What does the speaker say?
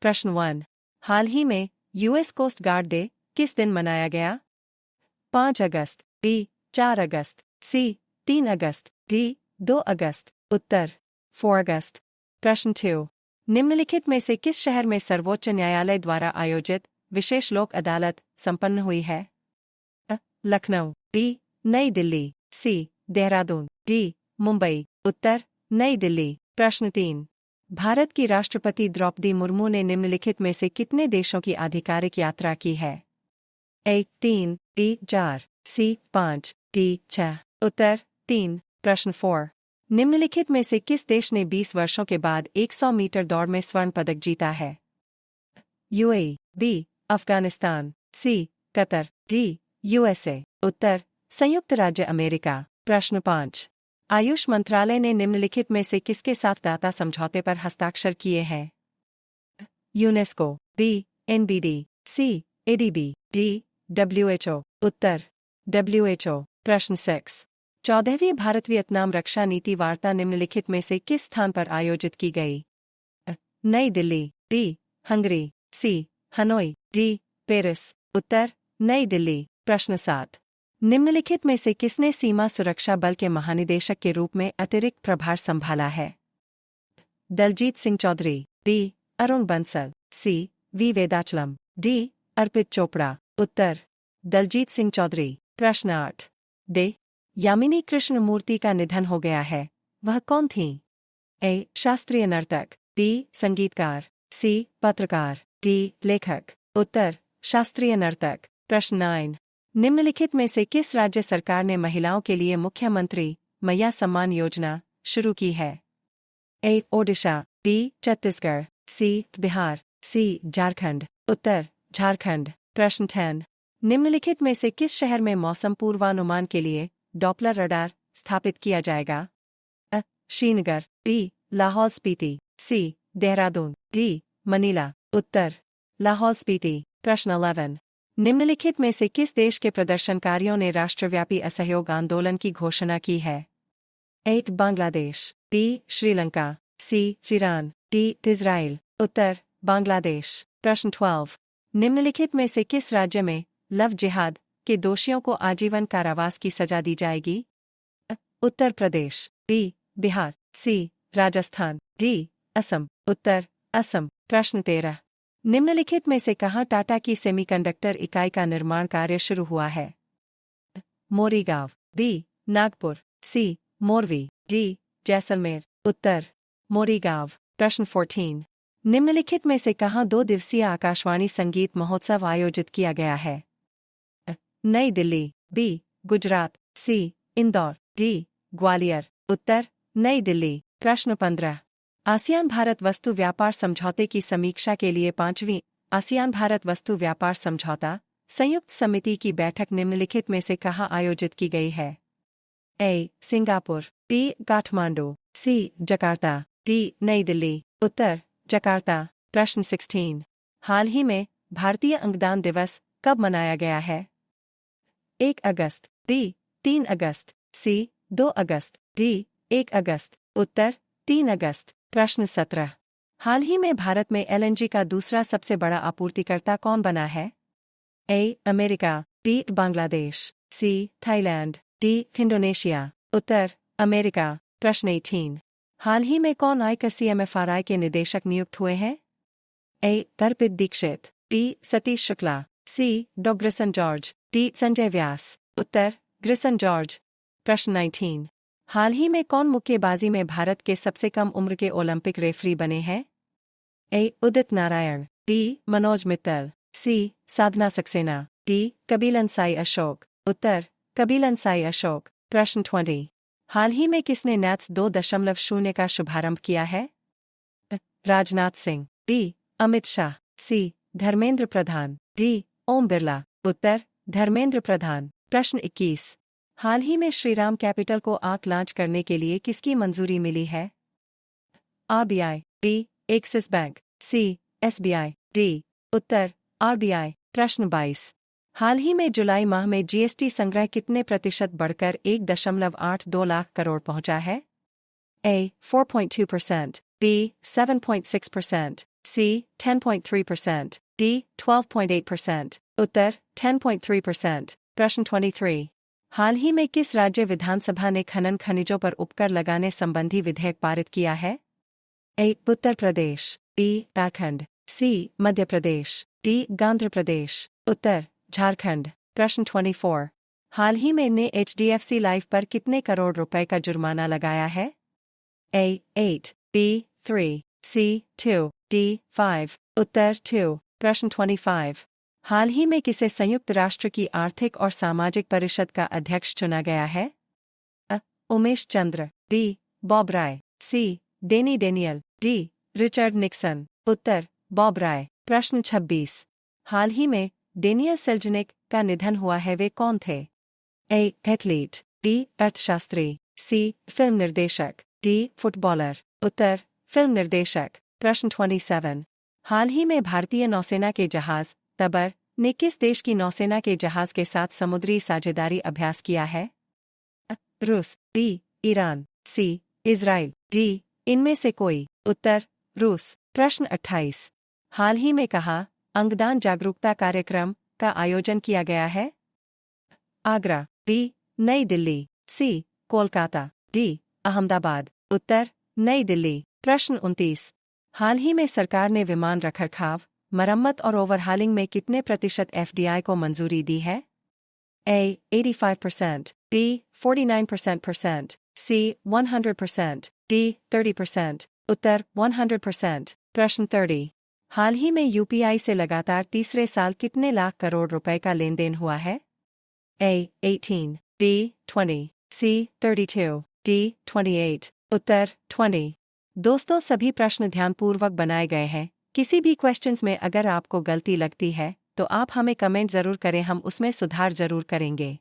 प्रश्न 1। हाल ही में US coast guard day किस दिन मनाया गया? 5 अगस्त, बी 4 अगस्त, सी 3 अगस्त, डी 2 अगस्त। उत्तर 4 अगस्त। प्रश्न 2। निम्नलिखित में से किस शहर में सर्वोच्च न्यायालय द्वारा आयोजित विशेष लोक अदालत संपन्न हुई है? लखनऊ, बी नई दिल्ली, सी देहरादून, डी मुंबई। उत्तर नई दिल्ली। प्रश्न 3। भारत की राष्ट्रपति द्रौपदी मुर्मू ने निम्नलिखित में से कितने देशों की आधिकारिक यात्रा की है? ए 3, बी 4, सी 5, डी 6। उत्तर 3। प्रश्न 4। निम्नलिखित में से किस देश ने 20 वर्षों के बाद 100 मीटर दौड़ में स्वर्ण पदक जीता है? यूएई, बी अफगानिस्तान, सी कतर, डी यूएसए। उत्तर संयुक्त राज्य अमेरिका। प्रश्न 5। आयुष मंत्रालय ने निम्नलिखित में से किसके साथ दाता समझौते पर हस्ताक्षर किए हैं? UNESCO, B NBD, C ADB, D WHO. उत्तर डब्ल्यूएचओ। प्रश्न 6। 14वीं भारत वियतनाम रक्षा नीति वार्ता निम्नलिखित में से किस स्थान पर आयोजित की गई? नई दिल्ली, बी हंगरी, सी हनोई, डी पेरिस। उत्तर नई दिल्ली। प्रश्न 7। निम्नलिखित में से किसने सीमा सुरक्षा बल के महानिदेशक के रूप में अतिरिक्त प्रभार संभाला है? Daljeet Singh Chaudhary, B Arun Bansal, C V Vedachalam, D Arpit Chopra. उत्तर दलजीत सिंह चौधरी। प्रश्न 8। डे यामिनी कृष्णमूर्ति का निधन हो गया है, वह कौन थी? ए शास्त्रीय नर्तक, बी संगीतकार, सी पत्रकार, डी लेखक। उत्तर शास्त्रीय नर्तक। प्रश्न 9। निम्नलिखित में से किस राज्य सरकार ने महिलाओं के लिए मुख्यमंत्री मैया सम्मान योजना शुरू की है? ए ओडिशा, बी छत्तीसगढ़, सी बिहार, सी झारखंड। उत्तर झारखंड। प्रश्न 10। निम्नलिखित में से किस शहर में मौसम पूर्वानुमान के लिए डॉपलर रडार स्थापित किया जाएगा? श्रीनगर, बी लाहौल स्पीति, सी देहरादून, डी मनीला। उत्तर लाहौल स्पीति। प्रश्न 11। निम्नलिखित में से किस देश के प्रदर्शनकारियों ने राष्ट्रव्यापी असहयोग आंदोलन की घोषणा की है? ए बांग्लादेश, बी श्रीलंका, सी ईरान, डी इज़राइल। उत्तर बांग्लादेश। प्रश्न 12। निम्नलिखित में से किस राज्य में लव जिहाद के दोषियों को आजीवन कारावास की सजा दी जाएगी? उत्तर प्रदेश, बी बिहार, सी राजस्थान, डी असम। उत्तर असम। प्रश्न 13। निम्नलिखित में से कहाँ टाटा की सेमीकंडक्टर इकाई का निर्माण कार्य शुरू हुआ है? मोरीगांव, बी नागपुर, सी मोरवी, डी जैसलमेर। उत्तर मोरीगांव। प्रश्न 14। निम्नलिखित में से कहाँ 2 दिवसीय आकाशवाणी संगीत महोत्सव आयोजित किया गया है? नई दिल्ली, बी गुजरात, सी इंदौर, डी ग्वालियर। उत्तर नई दिल्ली। प्रश्न 15। आसियान भारत वस्तु व्यापार समझौते की समीक्षा के लिए 5वीं आसियान भारत वस्तु व्यापार समझौता संयुक्त समिति की बैठक निम्नलिखित में से कहाँ आयोजित की गई है? ए सिंगापुर, बी काठमांडू, सी जकार्ता, डी नई दिल्ली। उत्तर जकार्ता। प्रश्न 16। हाल ही में भारतीय अंगदान दिवस कब मनाया गया है? 1 अगस्त, बी 3 अगस्त, सी 2 अगस्त, डी 1 अगस्त। उत्तर 3 अगस्त। प्रश्न 17। हाल ही में भारत में एलएनजी का दूसरा सबसे बड़ा आपूर्तिकर्ता कौन बना है? A America, B Bangladesh, C Thailand, D Indonesia. उत्तर अमेरिका। प्रश्न 18। हाल ही में कौन आईसीएमएफआरआई के निदेशक नियुक्त हुए हैं? ए अर्पित दीक्षित, बी सतीश शुक्ला, सी डॉ ग्रिसन जॉर्ज, डी संजय व्यास। उत्तर ग्रिसन जॉर्ज। प्रश्न 19। हाल ही में कौन मुक्केबाजी में भारत के सबसे कम उम्र के ओलंपिक रेफरी बने हैं? ए उदित नारायण, बी मनोज मित्तल, सी साधना सक्सेना, डी कबिलन साई अशोक। उत्तर कबिलन साई अशोक। प्रश्न 20। हाल ही में किसने नैट्स 2.0 का शुभारंभ किया है? राजनाथ सिंह, बी अमित शाह, सी धर्मेंद्र प्रधान, डी ओम बिरला। उत्तर धर्मेंद्र प्रधान। प्रश्न 21। हाल ही में श्रीराम कैपिटल को आंख लॉन्च करने के लिए किसकी मंजूरी मिली है? आरबीआई, बी एक्सिस बैंक, सी एसबीआई, डी उत्तर आरबीआई। प्रश्न 22। हाल ही में जुलाई माह में जीएसटी संग्रह कितने प्रतिशत बढ़कर 1.82 लाख करोड़ पहुंचा है? ए 4.2%, B. 7.6%, C. 10.3%, D. 12.8%. उत्तर 10.3%। प्रश्न 23। हाल ही में किस राज्य विधानसभा ने खनन खनिजों पर उपकर लगाने संबंधी विधेयक पारित किया है? A. Uttar Pradesh, B. Uttarakhand, C. Madhya Pradesh, D. Andhra Pradesh. उत्तर झारखंड। प्रश्न 24। हाल ही में ने HDFC लाइफ पर कितने करोड़ रुपए का जुर्माना लगाया है? A. 8, B. 3, C. 2, D. 5। उत्तर 2। प्रश्न 25। हाल ही में किसे संयुक्त राष्ट्र की आर्थिक और सामाजिक परिषद का अध्यक्ष चुना गया है? अ. Umesh Chandra, B. Bob Rai, C. Danny Daniel, D. Richard Nixon. उत्तर बॉब राय। प्रश्न 26। हाल ही में डेनियल सेल्जनिक का निधन हुआ है, वे कौन थे? A. Athlete, B. अर्थशास्त्री, C. फिल्म निर्देशक, D. फुटबॉलर। उत्तर फिल्म निर्देशक। प्रश्न 27। हाल ही में भारतीय नौसेना के जहाज तबर ने किस देश की नौसेना के जहाज के साथ समुद्री साझेदारी अभ्यास किया है? अ. रूस, B. Iran, C. Israel, D. इनमें से कोई। उत्तर रूस। प्रश्न 28। हाल ही में कहाँ अंगदान जागरूकता कार्यक्रम का आयोजन किया गया है? आगरा, B. नई दिल्ली, C. कोलकाता, D. अहमदाबाद। उत्तर नई दिल्ली। प्रश्न 29। हाल ही में सरकार ने विमान रखरखाव, मरम्मत और ओवरहालिंग में कितने प्रतिशत FDI को मंजूरी दी है? A. 85%, B. 49%, C. 100%, D. 30%। उत्तर 100%। प्रश्न 30। हाल ही में UPI से लगातार तीसरे साल कितने लाख करोड़ रुपए का लेन देन हुआ है? A. 18, B. 20, C. 32, D. 28। उत्तर 20। दोस्तों, सभी प्रश्न ध्यानपूर्वक बनाए गए हैं। किसी भी क्वेश्चंस में अगर आपको गलती लगती है तो आप हमें कमेंट जरूर करें, हम उसमें सुधार जरूर करेंगे।